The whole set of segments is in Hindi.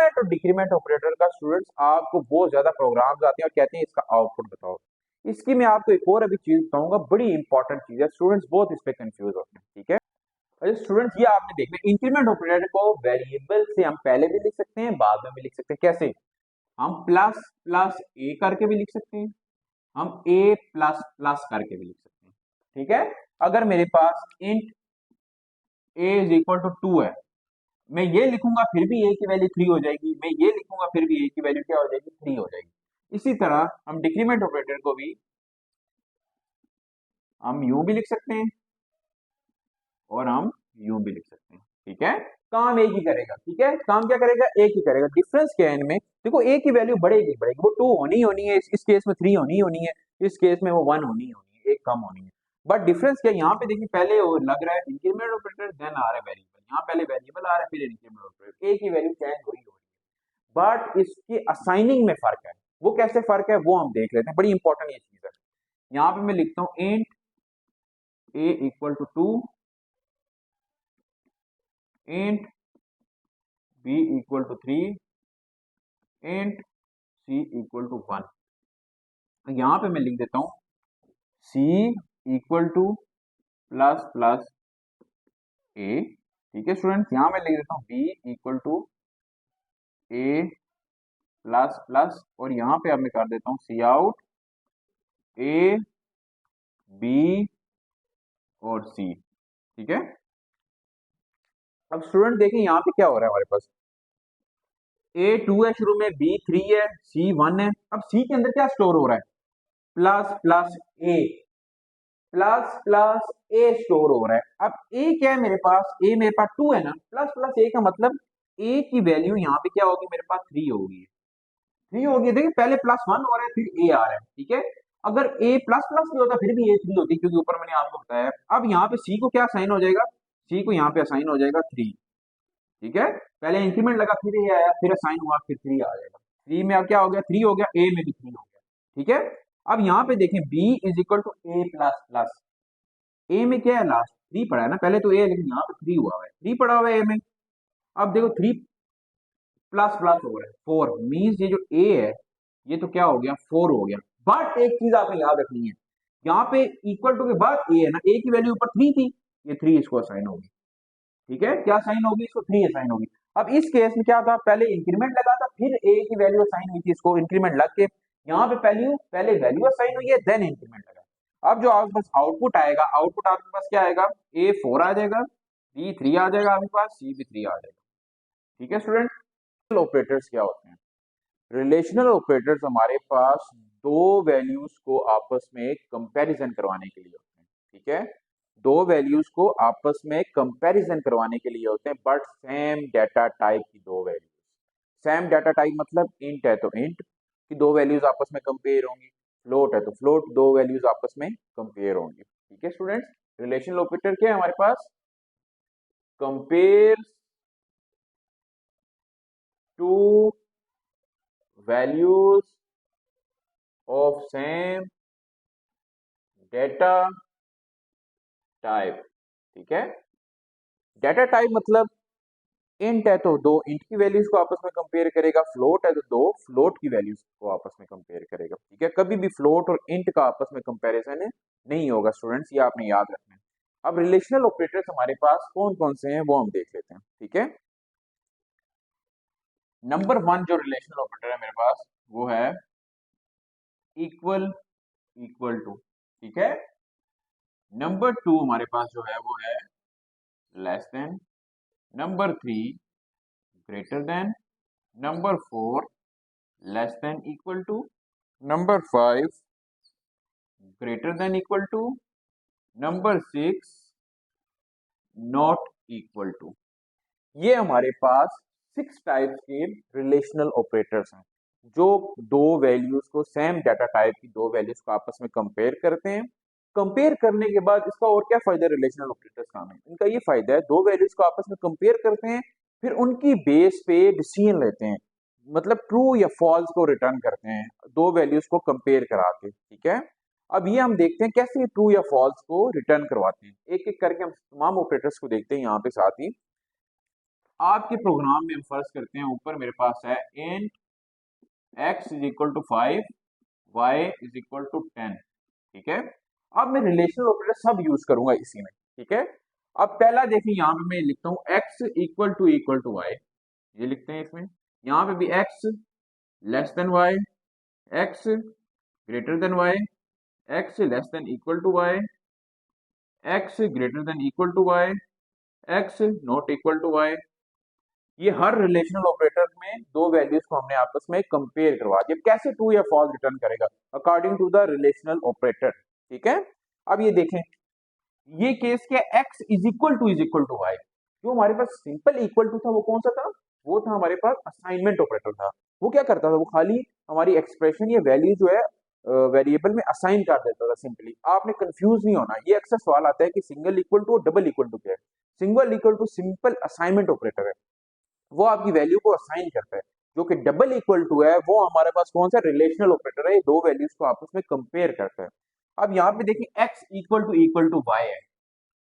इंक्रीमेंट और डिक्रीमेंट ऑपरेटर का स्टूडेंट्स आपको बहुत ज्यादा प्रोग्राम्स आते हैं और कहते हैं इसका आउटपुट बताओ। इसकी मैं आपको एक और अभी चीज बताऊंगा, बड़ी इंपॉर्टेंट चीज है, स्टूडेंट्स बहुत इस पे कंफ्यूज होते हैं, ठीक है। अरे स्टूडेंट्स ये आपने देखना, इंक्रीमेंट ऑपरेटर को वेरिएबल से हम पहले भी लिख सकते हैं, बाद में भी लिख सकते हैं। कैसे? हम प्लस प्लस ए करके भी लिख सकते हैं, हम ए प्लस प्लस करके भी लिख सकते हैं, ठीक है। अगर मेरे पास int A is equal to 2 है, मैं ये लिखूंगा फिर भी ए की वैल्यू 3 हो जाएगी, मैं ये लिखूंगा फिर भी ए की वैल्यू क्या हो जाएगी, 3 हो जाएगी। इसी तरह हम डिक्रीमेंट ऑपरेटर को भी हम यूं भी लिख सकते हैं और हम यूं भी लिख सकते हैं, ठीक है। काम एक ही करेगा, ठीक है, काम क्या करेगा, एक ही करेगा। डिफरेंस क्या है इनमें? देखो ए की वैल्यू बढ़ेगी बढ़ेगी, वो 2 होनी ही होनी है, इस केस में 3 होनी ही होनी है, इस केस में वो 1 होनी ही होनी है, एक कम होनी है। बट डिफरेंस क्या है यहाँ पे? देखिए पहले वो लग रहा है इंक्रीमेंट ऑपरेटर, देन आ रहा है वेरिएबल, यहाँ पहले वेरिएबल आ रहा है फिर इंक्रीमेंट ऑपरेटर, ए की वैल्यू चेंज हो रही है। बट इसके असाइनिंग में फर्क है। वो कैसे फर्क है वो हम देख लेते हैं, बड़ी इंपॉर्टेंट ये चीज है। यहाँ पे मैं लिखता हूँ int A equal to 2, int B equal to 3, int C equal to 1। यहाँ पे मैं लिख देता हूँ C equal to plus plus A, ठीक है स्टूडेंट्स। यहाँ मैं लिख देता हूँ B equal to A plus plus, और यहाँ पे अब मैं कर देता हूँ सी आउट ए बी और सी, ठीक है। अब स्टूडेंट देखिए यहाँ पे क्या हो रहा है हमारे पास, ए 2 है शुरू में, बी 3 है, सी 1 है। अब सी के अंदर क्या स्टोर हो रहा है? प्लस प्लस ए, प्लस प्लस ए स्टोर हो रहा है। अब ए क्या है मेरे पास? ए मेरे पास 2 है ना, प्लस प्लस ए का मतलब ए की वैल्यू यहाँ पे क्या होगी मेरे पास? 3 होगी, 3 होगी। देखिए पहले प्लस 1 हो रहा है फिर ए आ रहा है, ठीक है। अगर ए प्लस प्लस भी होता फिर भी ए 3 होती, क्योंकि ऊपर मैंने आपको बताया। अब यहाँ पे सी को क्या साइन हो जाएगा? सी को यहाँ पे असाइन हो जाएगा 3, ठीक है। पहले इंक्रीमेंट लगा फिर ये आया, फिर असाइन हुआ, फिर 3 आ जाएगा। 3 में अब क्या हो गया? 3 हो गया, ए में भी 3 हो गया, ठीक है। अब यहाँ पे देखें B is equal to A plus plus, A में क्या है? लास्ट 3 पड़ा है ना, पहले तो ए है लेकिन यहाँ पे 3 हुआ है, 3 पड़ा हुआ है ए में। अब देखो 3 प्लस प्लस हो रहा है 4, मीन्स ये जो ए है ये तो क्या हो गया? 4 हो गया। बट एक चीज आपने याद रखनी है, यहाँ पे इक्वल टू के बाद ए है ना, ए की वैल्यू ऊपर 3 थी, ये 3 इसको असाइन होगी, ठीक है। क्या साइन होगी? इसको 3 असाइन होगी। अब इस केस में क्या था? पहले इंक्रीमेंट लगा था फिर ए की वैल्यू असाइन हुई थी, इसको इंक्रीमेंट लग के यहाँ पे पहले वैल्यू असाइन हुई है, देन इंक्रीमेंट लगा। अब जो आपके पास आउटपुट आएगा, आउटपुट आपके पास क्या आएगा? ए 4 आ जाएगा, बी 3 आ जाएगा आपके पास, सी भी 3 आ जाएगा, ठीक है स्टूडेंट। ऑपरेटर्स क्या होते हैं? रिलेशनल ऑपरेटर्स हमारे पास दो वैल्यूज को आपस में कंपैरिजन करवाने के लिए होते हैं, ठीक है। दो वैल्यूज को आपस में कंपैरिजन करवाने के लिए होते हैं, बट सेम डाटा टाइप की दो वैल्यूज। सेम डाटा टाइप मतलब इंट है तो इंट की दो वैल्यूज आपस में कंपेयर होंगी, फ्लोट है तो फ्लोट दो वैल्यूज आपस में कंपेयर होंगी, ठीक है स्टूडेंट्स। रिलेशनल ऑपरेटर क्या है हमारे पास? Compare two values of same data type, ठीक है। डेटा टाइप मतलब इंट है तो दो इंट की वैल्यूज को आपस में कंपेयर करेगा, फ्लोट है तो दो फ्लोट की वैल्यूज को आपस में कंपेयर करेगा, ठीक है। कभी भी फ्लोट और इंट का आपस में कंपैरिजन नहीं होगा स्टूडेंट्स, ये आपने याद रखना है। अब रिलेशनल ऑपरेटर्स हमारे पास कौन कौन से हैं वो हम देख लेते हैं, ठीक है। नंबर 1 जो रिलेशनल ऑपरेटर है मेरे पास वो है इक्वल इक्वल टू, ठीक है। नंबर 2 हमारे पास जो है वो है less than. Number 3 greater than. Number 4 less than equal to. Number 5 greater than equal to. Number 6 not equal to. ये हमारे पास 6 टाइप्स के रिलेशनल ऑपरेटर्स हैं, जो दो वैल्यूज को सेम डाटा टाइप की दो वैल्यूज को आपस में कंपेयर करते हैं। कंपेयर करने के बाद इसका और क्या फायदा है रिलेशनल ऑपरेटर्स का? हमें इनका ये फायदा है, दो वैल्यूज को आपस में कंपेयर करते हैं, फिर उनकी बेस पे डिसीजन लेते हैं, मतलब ट्रू या फॉल्स को रिटर्न करते हैं दो वैल्यूज को कंपेयर करा के, ठीक है। अब ये हम देखते हैं कैसे ट्रू या फॉल्स को रिटर्न करवाते हैं, एक एक करके हम तमाम ऑपरेटर्स को देखते हैं यहाँ पे साथ ही। आपके प्रोग्राम में हम फर्ज करते हैं ऊपर मेरे पास है int x is equal to 5, y is equal to 10, ठीक है। अब मैं रिलेशनल ऑपरेटर सब यूज करूंगा इसी में, ठीक है। अब पहला देखिए यहाँ पे मैं लिखता हूँ x इक्वल टू y, ये लिखते हैं इसमें। यहाँ पे भी x less than y, x greater than y, x less than equal to y, x greater than equal to y, x not equal to y। ये हर रिलेशनल ऑपरेटर में दो वैल्यूज को हमने आपस में कंपेयर करवा दिया। कैसे ट्रू या फॉल्स रिटर्न करेगा according to the relational operator, ठीक है। अब ये देखें, ये केस क्या, x is equal to y। जो हमारे पास सिंपल इक्वल टू था वो कौन सा था, वो था हमारे पास असाइनमेंट ऑपरेटर था। वो क्या करता था, वो खाली हमारी एक्सप्रेशन या वैल्यू जो है वेरिएबल में असाइन कर देता था सिंपली। आपने कंफ्यूज नहीं होना, ये अक्सर सवाल आता है कि सिंगल इक्वल टू और डबल इक्वल टू क्या है। Single equal to simple assignment operator है, वो आपकी वैल्यू को असाइन करता है। जो कि डबल इक्वल टू है वो हमारे पास कौन सा रिलेशनल ऑपरेटर है, ये दो वैल्यूज को आपस में कंपेयर करता है। अब यहाँ पे देखिए x इक्वल टू y है।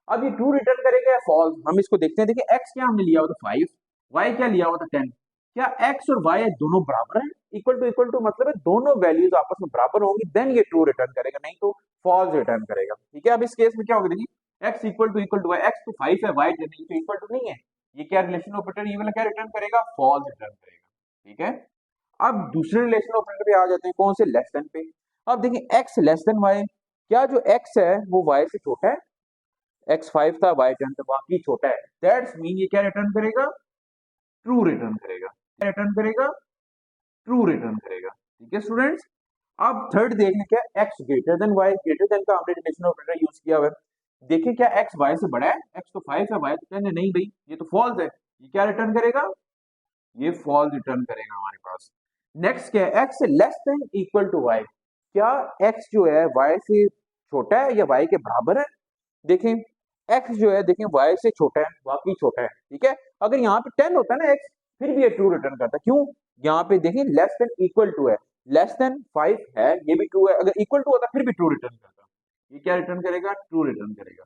अब ये ट्रू रिटर्न करेगा या फॉल्स, हम इसको देखते हैं। देखिए x क्या हमने लिया हुआ था 5, y क्या लिया हुआ था 10। क्या x और y दोनों बराबर हैं, इक्वल टू मतलब है दोनों वैल्यूज आपस में बराबर होंगी, देन ये ट्रू रिटर्न करेगा, नहीं तो फॉल्स रिटर्न करेगा, ठीक है। अब इस केस में क्या होगा, देखिए x equal to y, x तो 5 है, y नहीं तो इक्वल टू नहीं है, ये क्या रिलेशन ऑपरेटर, ये वाला क्या रिटर्न करेगा, फॉल्स रिटर्न करेगा, ठीक है। अब दूसरे रिलेशन ऑपरेटर पे आ जाते हैं, कौन से, लेस देन पे। अब देखिए x लेस देन y, क्या जो x है वो y से छोटा है, x 5 था y 10 था, बाकी छोटा है, दैट्स मीन ये क्या रिटर्न करेगा, ट्रू रिटर्न करेगा, क्या रिटर्न करेगा, ट्रू रिटर्न करेगा, ठीक है स्टूडेंट्स। अब थर्ड देखने क्या, x greater than y, greater than का हमने रिलेशन ऑपरेटर यूज किया हुआ है। देखिए क्या x y से बड़ा है, x तो 5 है, y तो 10 है, नहीं भाई ये तो फॉल्स है, ये क्या रिटर्न करेगा, ये फॉल्स रिटर्न करेगा हमारे पास। नेक्स्ट क्या है, x less than equal to y, क्या x जो है y से छोटा है या y के बराबर है। देखें x जो है, देखें y से छोटा है, वाकई छोटा है, ठीक है। अगर यहाँ पे 10 होता है ना x, फिर भी ये ट्रू रिटर्न करता है, क्यों, यहाँ पे देखें लेस देन इक्वल टू है, लेस देन 5 है, ये भी ट्रू है, अगर इक्वल टू होता फिर भी ट्रू रिटर्न करता, ये क्या रिटर्न करेगा, ट्रू रिटर्न करेगा।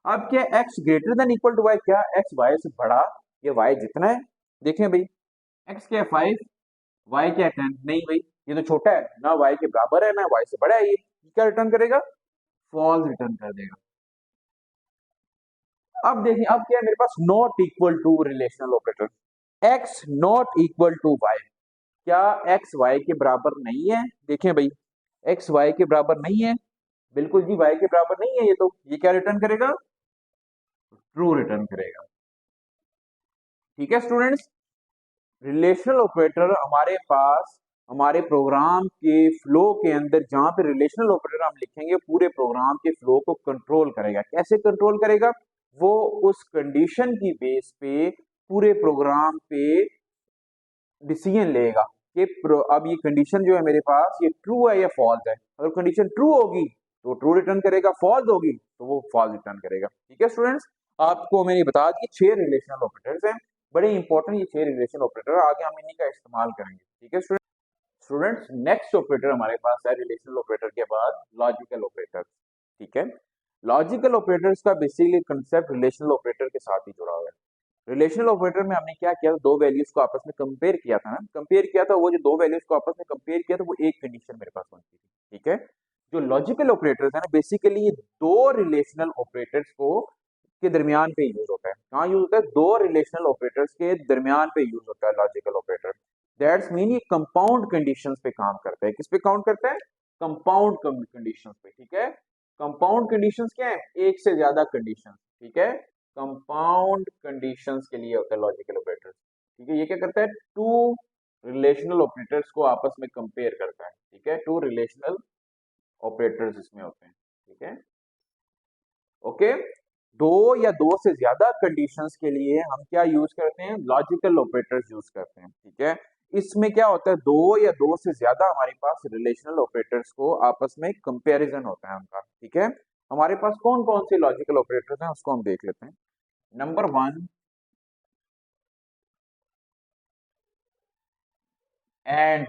अब क्या x greater than equal to y, क्या x y से बड़ा या y जितना है। देखें भाई x क्या है 5, y क्या है 10, नहीं भाई ये तो छोटा है, ना y के बराबर है ना y से बड़ा है, ये क्या रिटर्न करेगा, फॉल्स रिटर्न कर देगा। अब देखिए, अब क्या है मेरे पास, not equal to relational operator, x not equal to y, क्या x y के बराबर नहीं है। देखें भाई x y के बराबर नहीं है, बिल्कुल जी y के बराबर नहीं है, ये तो ये क्या रिटर्न करेगा, ट्रू रिटर्न करेगा, ठीक है स्टूडेंट्स। रिलेशनल ऑपरेटर हमारे पास हमारे प्रोग्राम के फ्लो के अंदर, जहां पे रिलेशनल ऑपरेटर हम लिखेंगे पूरे प्रोग्राम के फ्लो को कंट्रोल करेगा। कैसे कंट्रोल करेगा, वो उस कंडीशन की बेस पे पूरे प्रोग्राम पे डिसीजन लेगा कि अब ये कंडीशन जो है मेरे पास ये ट्रू है या फॉल्स है। अगर कंडीशन ट्रू होगी तो ट्रू रिटर्न करेगा, फॉल्स होगी तो वो फॉल्स रिटर्न करेगा, ठीक है स्टूडेंट्स। आपको मैंने बता दिए 6 रिलेशनल ऑपरेटर्स हैं, बड़े इंपॉर्टेंट ये 6 रिलेशन ऑपरेटर, आगे हम इन्हीं का इस्तेमाल करेंगे, ठीक है स्टूडेंट्स। नेक्स्ट ऑपरेटर हमारे पास है रिलेशनल ऑपरेटर के बाद लॉजिकल ऑपरेटर, ठीक है। लॉजिकल ऑपरेटर्स का बेसिकली कंसेप्ट रिलेशनल ऑपरेटर के साथ ही जुड़ा हुआ है। रिलेशनल ऑपरेटर में हमने क्या किया था, दो वैल्यूज को आपस में कंपेयर किया था ना, कंपेयर किया था, वो जो दो वैल्यूज को आपस में कंपेयर किया था वो एक कंडीशन मेरे पास बनती थी, ठीक है। जो लॉजिकल ऑपरेटर्स है ना, बेसिकली ये दो रिलेशनल ऑपरेटर्स को के दरमियान पे यूज होता है। कहाँ यूज होता है, दो रिलेशनल ऑपरेटर्स के दरमियान पे यूज होता है लॉजिकल ऑपरेटर। दैट्स मीन ये कंपाउंड कंडीशंस पे काम करता है, किस पे काउंट करता है, कंपाउंड कंडीशंस पे, ठीक है। कंपाउंड कंडीशंस क्या है, एक से ज्यादा कंडीशन, ठीक है। कंपाउंड कंडीशंस के लिए होता है लॉजिकल ऑपरेटर, ठीक है। ये क्या करता है, टू रिलेशनल ऑपरेटर्स को आपस में कंपेयर करता है, ठीक है। टू रिलेशनल ऑपरेटर्स इसमें होते हैं, ठीक है, ओके। दो या दो से ज्यादा कंडीशंस के लिए हम क्या यूज करते हैं, लॉजिकल ऑपरेटर्स यूज करते हैं, ठीक है। इसमें क्या होता है, दो या दो से ज्यादा हमारे पास रिलेशनल ऑपरेटर्स को आपस में कंपैरिजन होता है उनका, ठीक है। हमारे पास कौन कौन से लॉजिकल ऑपरेटर्स हैं उसको हम देख लेते हैं। नंबर 1 एंड,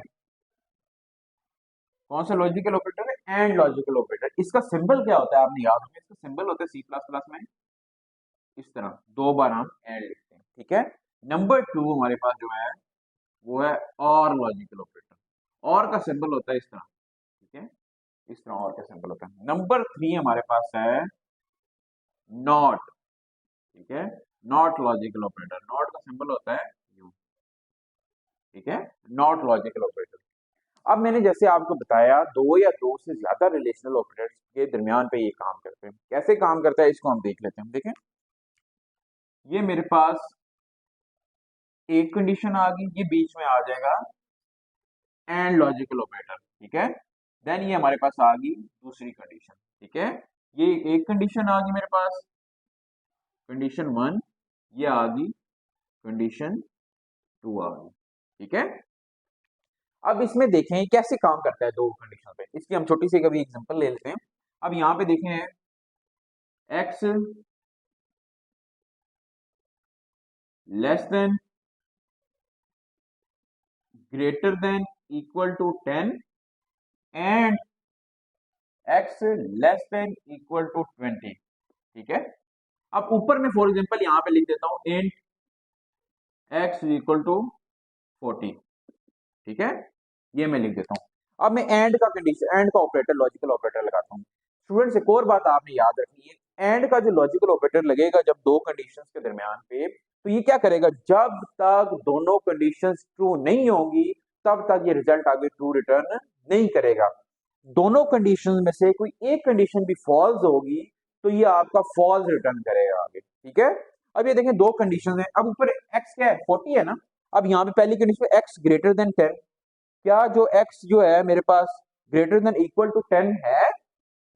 कौन सा लॉजिकल ऑपरेटर है, एंड लॉजिकल ऑपरेटर। इसका सिंबल क्या होता है आपने याद रखना, इसका सिंबल होता है C++ में इस तरह, दो बार हम एंड लिखते हैं, ठीक है। नंबर 2 हमारे पास जो है वो है और लॉजिकल ऑपरेटर। और का सिंबल होता है इस तरह, ठीक है, इस तरह और का सिंबल होता है। नंबर 3 हमारे पास है नॉट, ठीक है, नॉट लॉजिकल ऑपरेटर। नॉट का सिंबल होता है यू, ठीक है, नॉट लॉजिकल ऑपरेटर। अब मैंने जैसे आपको बताया दो या दो से ज्यादा रिलेशनल ऑपरेटर्स के दरमियान पे ये काम करते हैं। कैसे काम करता है इसको हम देख लेते हैं। देखें, ये मेरे पास एक कंडीशन आ गई, ये बीच में आ जाएगा एंड लॉजिकल ऑपरेटर, ठीक है। देन ये हमारे पास आ गई दूसरी कंडीशन, ठीक है। ये एक कंडीशन आ गई मेरे पास, कंडीशन 1, ये आ गई कंडीशन 2 आ गई, ठीक है। अब इसमें देखें कैसे काम करता है दो कंडीशन पे, इसकी हम छोटी सी कभी एग्जांपल ले लेते हैं। अब यहाँ पे देखें x less than greater than equal to 10 and x less than equal to 20, ठीक है। अब ऊपर में फॉर एग्जांपल यहाँ पे लिख देता हूं इंट x इक्वल टू 40, ठीक है, ये मैं लिख देता हूं। अब मैं एंड का कंडीशन, एंड का ऑपरेटर लॉजिकल ऑपरेटर लगाता हूं। स्टूडेंट्स एक और बात आपने याद रखनी है, एंड का जो लॉजिकल ऑपरेटर लगेगा जब दो कंडीशंस के दरमियान पे, तो ये क्या करेगा, जब तक दोनों कंडीशंस ट्रू नहीं होंगी तब तक ये रिजल्ट आगे ट्रू रिटर्न नहीं करेगा। दोनों कंडीशंस में से कोई एक कंडीशन भी फॉल्स होगी तो ये आपका फॉल्स रिटर्न करेगा आगे, ठीक है। अब ये देखें दो कंडीशन है, अब ऊपर x क्या है 40 है ना। अब यहाँ पे पहली कंडीशन में x ग्रेटर देन 10, क्या जो x जो है मेरे पास ग्रेटर देन इक्वल टू 10 है,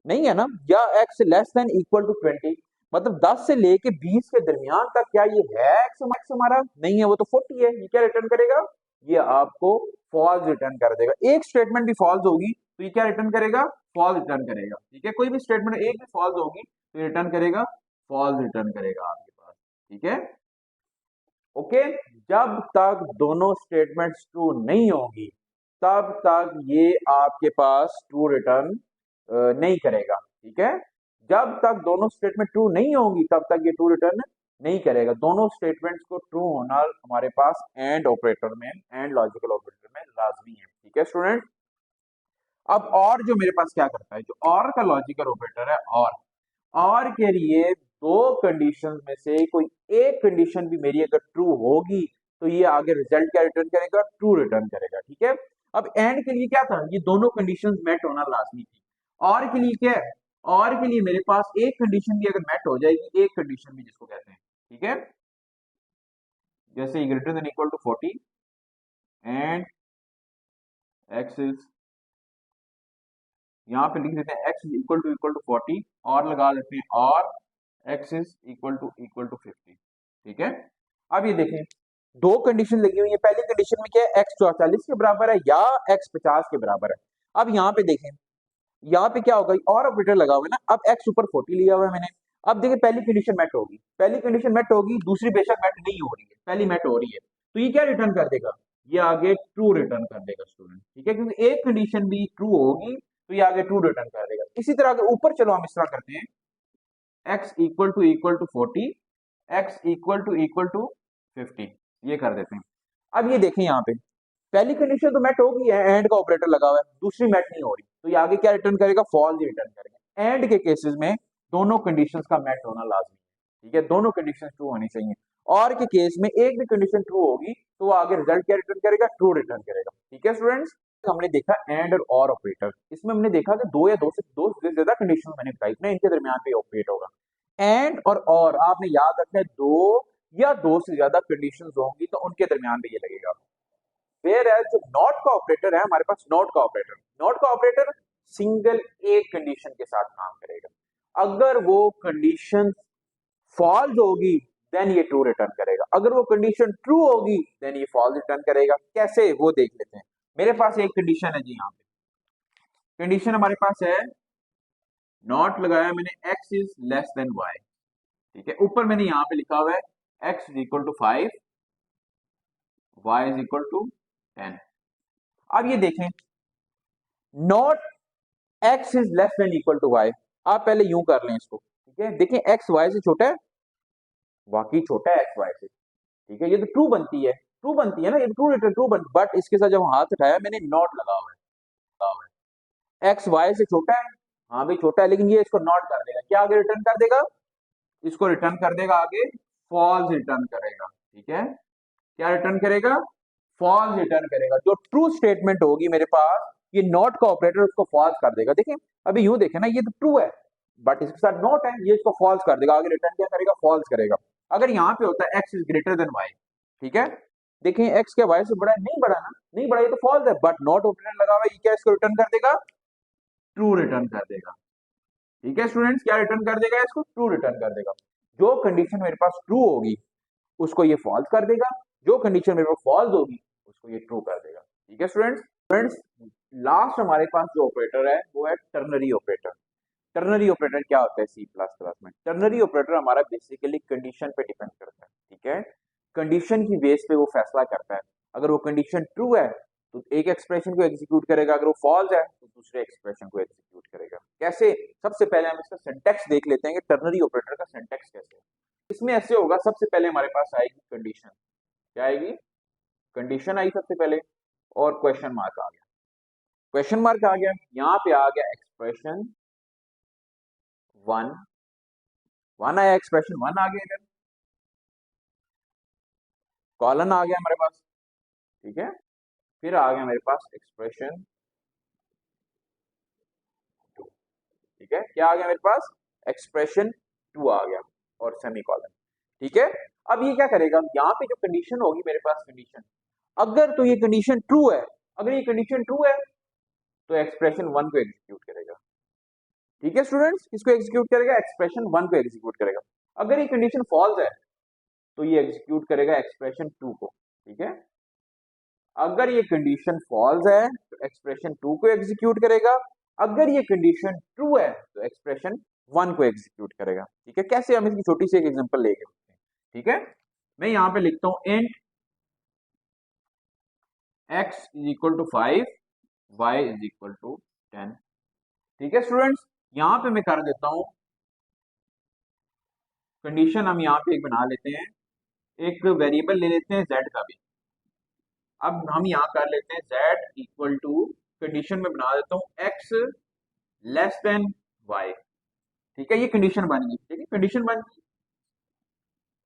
नहीं है ना, या x less than equal to 20, मतलब 10 से लेके 20 के दरमियान तक क्या ये है x हमारा, नहीं है, वो तो 40 है। ये क्या रिटर्न करेगा, ये आपको फॉल्स रिटर्न कर देगा। एक स्टेटमेंट भी फॉल्स होगी तो ये क्या रिटर्न करेगा, फॉल्स रिटर्न करेगा, ठीक है। कोई भी स्टेटमेंट एक भी फॉल्स होगी तो ये रिटर्न करेगा, फॉल्स रिटर्न करेगा आपके पास, ठीक है, ओके। जब तक दोनों स्टेटमेंट्स ट्रू नहीं होगी तब तक ये आपके पास ट्रू रिटर्न नहीं करेगा, ठीक है। जब तक दोनों स्टेटमेंट ट्रू नहीं होंगी तब तक ये ट्रू रिटर्न नहीं करेगा। दोनों स्टेटमेंट्स को ट्रू होना हमारे पास एंड ऑपरेटर में, एंड लॉजिकल ऑपरेटर में लाजमी है, ठीक है स्टूडेंट। अब और जो मेरे पास क्या करता है, जो और का लॉजिकल ऑपरेटर है, और के लिए दो कंडीशंस में से कोई एक कंडीशन भी मेरी अगर ट्रू होगी तो ये आगे रिजल्ट क्या रिटर्न करेगा, ट्रू रिटर्न करेगा, ठीक है। अब एंड के लिए क्या था, ये दोनों कंडीशंस मेट होना लाजमी थी। और के लिए क्या है, और के लिए मेरे पास एक कंडीशन भी अगर मेट हो जाएगी, एक कंडीशन भी जिसको कहते हैं, ठीक है, जैसे greater than equal to 40 and x is, यहाँ पे लिख देते हैं x इक्वल टू 40 और लगा देते हैं और x इज इक्वल टू 50, ठीक है। अब ये देखें दो कंडीशन लगी हुई है, पहली कंडीशन में क्या है, x 40 के बराबर है या x 50 के बराबर है। अब यहाँ पे देखें, यहाँ पे क्या होगा, और ऑपरेटर लगा हुआ है ना, अब x ऊपर 40 लिया हुआ है मैंने। अब देखिए पहली कंडीशन मेट होगी, पहली कंडीशन मेट होगी, दूसरी बेशक मेट नहीं हो रही है, पहली मेट हो रही है, तो ये क्या रिटर्न कर देगा, ये आगे ट्रू रिटर्न कर देगा स्टूडेंट, ठीक है, क्योंकि एक कंडीशन भी ट्रू होगी तो ये आगे ट्रू रिटर्न कर देगा। इसी तरह के ऊपर चलो हम इस तरह करते हैं, x equal to 40, x equal to 50, ये कर देते हैं। अब ये देखें यहाँ पे पहली कंडीशन तो मैट हो गई है, एंड का ऑपरेटर लगा हुआ है, दूसरी मैट नहीं हो रही, तो ये आगे क्या रिटर्न करेगा, फॉल्स रिटर्न करेगा। एंड के केसेस में दोनों कंडीशंस का मैट होना लाजमी है, ठीक है, दोनों कंडीशंस ट्रू होनी चाहिए। और के केस में एक भी कंडीशन ट्रू होगी तो वो आगे रिजल्ट क्या रिटर्न करेगा, ट्रू रिटर्न करेगा, ठीक है स्टूडेंट्स। हमने देखा एंड और ऑपरेटर, इसमें हमने देखा कि दो या दो से ज्यादा कंडीशन मैंने बताई ना, इनके दरमियान पे ऑपरेट होगा। एंड और आपने याद रखना है, दो या दो से ज्यादा कंडीशंस होंगी तो उनके दरमियान पे ये लगेगा। वेयर एज जो नॉट का ऑपरेटर है हमारे पास, नॉट का ऑपरेटर सिंगल एक कंडीशन के साथ काम करेगा। अगर वो कंडीशन फॉल्स होगी देन ये ट्रू रिटर्न करेगा, अगर वो कंडीशन ट्रू होगी देन ये फॉल्स रिटर्न करेगा। कैसे वो देख लेते हैं। मेरे पास एक कंडीशन है जी, यहाँ पे कंडीशन हमारे पास है, नॉट लगाया मैंने x is less than y, ठीक है, ऊपर मैंने यहाँ पे लिखा हुआ है x is equal to 5, y is equal to 10। अब ये देखें not x is less than equal to y, आप पहले यूं कर लें इसको, ठीक है, देखें x y से छोटा है, वाकई छोटा है x y से, ठीक है, ये तो ट्रू बनती है, ट्रू बनती है ना, ये ट्रू रिटर्न ट्रू बन, बट इसके साथ जब हाथ उठाया मैंने नॉट लगा हुआ है, एक्स वाई से छोटा है, हाँ भाई छोटा है, लेकिन ये इसको नॉट कर देगा, क्या आगे रिटर्न कर देगा, इसको रिटर्न कर देगा आगे, फॉल्स रिटर्न करेगा, ठीक है, क्या रिटर्न करेगा, फॉल्स रिटर्न करेगा, जो ट्रू स्टेटमेंट होगी मेरे पास, ये नॉट का ऑपरेटर उसको फॉल्स कर देगा, देखिए अभी यूं देखे ना, ये तो ट्रू है बट इसके साथ नॉट है, ये इसको फॉल्स कर देगा, आगे रिटर्न क्या करेगा, फॉल्स करेगा। अगर यहाँ पे होता है x is greater than y, ठीक है, देखिए एक्स क्या वाई से बड़ा है, नहीं बड़ा ना, नहीं बड़ा, ये तो फॉल्स है, बट नॉट ऑपरेटर लगा हुआ है, ये क्या इसको रिटर्न कर देगा, ट्रू रिटर्न कर देगा, ठीक है स्टूडेंट्स, क्या रिटर्न कर देगा, इसको ट्रू रिटर्न कर देगा, जो कंडीशन मेरे पास ट्रू होगी उसको ये फॉल्स कर देगा, जो कंडीशन मेरे पास फॉल्स होगी उसको ये ट्रू कर देगा, ठीक है स्टूडेंट्स। फ्रेंड्स लास्ट हमारे पास जो ऑपरेटर है वो है टर्नरी ऑपरेटर। टर्नरी ऑपरेटर क्या होता है सी प्लस प्लस में, टर्नरी ऑपरेटर हमारा बेसिकली कंडीशन पे डिपेंड करता है, ठीक है, कंडीशन की बेस पे वो फैसला करता है, अगर वो कंडीशन ट्रू है तो एक एक्सप्रेशन को एग्जीक्यूट करेगा, अगर वो फॉल्स है तो दूसरे एक्सप्रेशन को एग्जीक्यूट करेगा। कैसे, सबसे पहले हम इसका सिंटैक्स देख लेते हैं कि टर्नरी ऑपरेटर का सिंटैक्स कैसे है। इसमें ऐसे होगा, सबसे पहले हमारे पास आएगी कंडीशन, क्या आएगी, कंडीशन आई सबसे पहले, और क्वेश्चन मार्क आ गया, क्वेश्चन मार्क आ गया, यहाँ पे आ गया एक्सप्रेशन वन, वन आया, एक्सप्रेशन वन आ गया, इधर कॉलन आ गया हमारे पास, ठीक है, फिर आ गया मेरे पास एक्सप्रेशन टू, ठीक है, क्या आ गया मेरे पास, एक्सप्रेशन टू आ गया और सेमी कॉलन, ठीक है। अब ये क्या करेगा, यहाँ पे जो कंडीशन होगी मेरे पास, कंडीशन अगर तो ये कंडीशन ट्रू है, अगर ये कंडीशन ट्रू है तो एक्सप्रेशन वन को एग्जीक्यूट करेगा, ठीक है स्टूडेंट्स, किसको एग्जीक्यूट करेगा, एक्सप्रेशन वन को एग्जीक्यूट करेगा। अगर ये कंडीशन फॉल्स है तो ये एग्जीक्यूट करेगा एक्सप्रेशन टू को, ठीक है, अगर ये कंडीशन फॉल्स है तो एक्सप्रेशन टू को एग्जीक्यूट करेगा, अगर ये कंडीशन ट्रू है तो एक्सप्रेशन वन को एग्जीक्यूट करेगा, ठीक है। कैसे, हम इसकी छोटी सी एक एग्जांपल लेके, ठीक है, मैं यहाँ पे लिखता हूं int x is equal to 5, y is equal to 10, ठीक है स्टूडेंट्स, यहां पे मैं कर देता हूं कंडीशन, हम यहाँ पे एक बना लेते हैं, एक वेरिएबल ले लेते हैं z का भी, अब हम यहाँ कर लेते हैं z इक्वल टू, कंडीशन में बना देता हूँ x लेस देन y, ठीक है, ये कंडीशन बन गई, ठीक है, कंडीशन बन गई,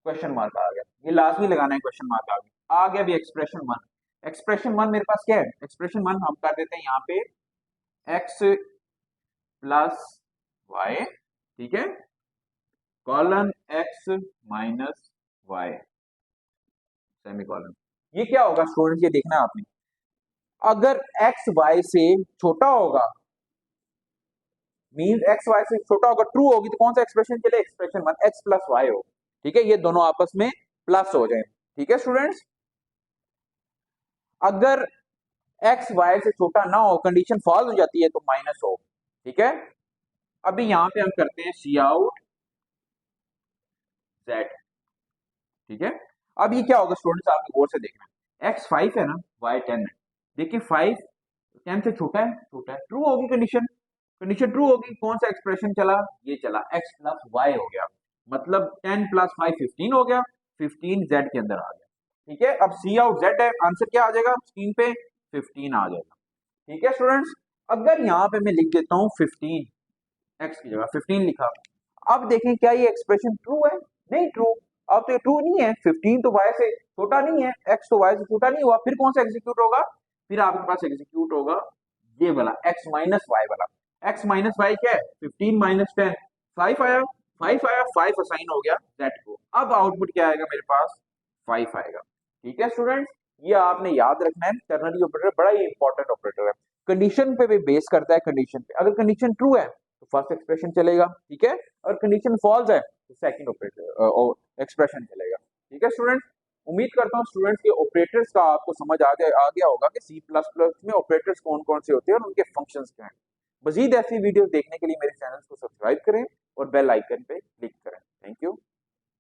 क्वेश्चन मार्क आ गया, ये लास्ट में लगाना है, क्वेश्चन मार्क आ गया भी एक्सप्रेशन वन, एक्सप्रेशन वन मेरे पास क्या है, एक्सप्रेशन वन हम कर देते हैं यहाँ पे x प्लस वाई, ठीक है, colon x minus y, semicolon, ये क्या होगा स्टूडेंट्स, ये देखना आपने, अगर x y से छोटा होगा, मींस x y से छोटा होगा, ट्रू होगी, तो कौन सा एक्सप्रेशन चले, expression one, x plus y हो, ठीक है, ये दोनों आपस में प्लस हो जाए, ठीक है स्टूडेंट्स। अगर x y से छोटा ना हो, कंडीशन फॉल्स हो जाती है तो माइनस हो, ठीक है। अभी यहां पे हम करते हैं सी आउट z, ठीक है, अब ये क्या होगा स्टूडेंट्स, आपको गौर से देखना है, x 5 है ना, y 10 है, देखिए 5 10 से छोटा है, छोटा है, ट्रू होगी कंडीशन, कंडीशन ट्रू होगी, कौन सा एक्सप्रेशन चला, ये चला x प्लस वाई हो गया, मतलब 10 प्लस 5 15 हो गया, 15 z के अंदर आ गया, ठीक है। अब सी आउट z है, आंसर क्या आ जाएगा स्क्रीन पे, 15 आ जाएगा, ठीक है स्टूडेंट्स। अगर यहाँ पे मैं लिख देता हूँ 15, x की जगह 15 लिखा, अब देखें क्या ये एक्सप्रेशन ट्रू है, नहीं ट्रू, अब तो ये ट्रू नहीं है, 15 तो y से छोटा नहीं है, x तो y से छोटा नहीं हुआ, फिर कौन सा एग्जीक्यूट होगा, फिर आपके पास एग्जीक्यूट होगा ये वाला x माइनस वाई वाला, x माइनस वाई क्या है, 15 माइनस 10 5 आया, 5 आया, 5 असाइन हो गया z को, अब आउटपुट क्या आएगा मेरे पास, 5 आएगा, ठीक है स्टूडेंट्स, ये आपने याद रखना है, टर्नरी ऑपरेटर बड़ा ही इंपॉर्टेंट ऑपरेटर है, कंडीशन पे भी बेस करता है, कंडीशन पे, अगर कंडीशन ट्रू है तो फर्स्ट एक्सप्रेशन चलेगा, ठीक है, और कंडीशन फॉल्स है तो सेकंड ऑपरेटर एक्सप्रेशन चलेगा, ठीक है स्टूडेंट्स। उम्मीद करता हूँ स्टूडेंट्स के ऑपरेटर्स का आपको समझ आ गया होगा कि सी प्लस प्लस में ऑपरेटर्स कौन कौन से होते हैं और उनके फंक्शंस क्या हैं। मजीद ऐसी वीडियोस देखने के लिए मेरे चैनल को सब्सक्राइब करें और बेल आइकन पे क्लिक करें। Thank you.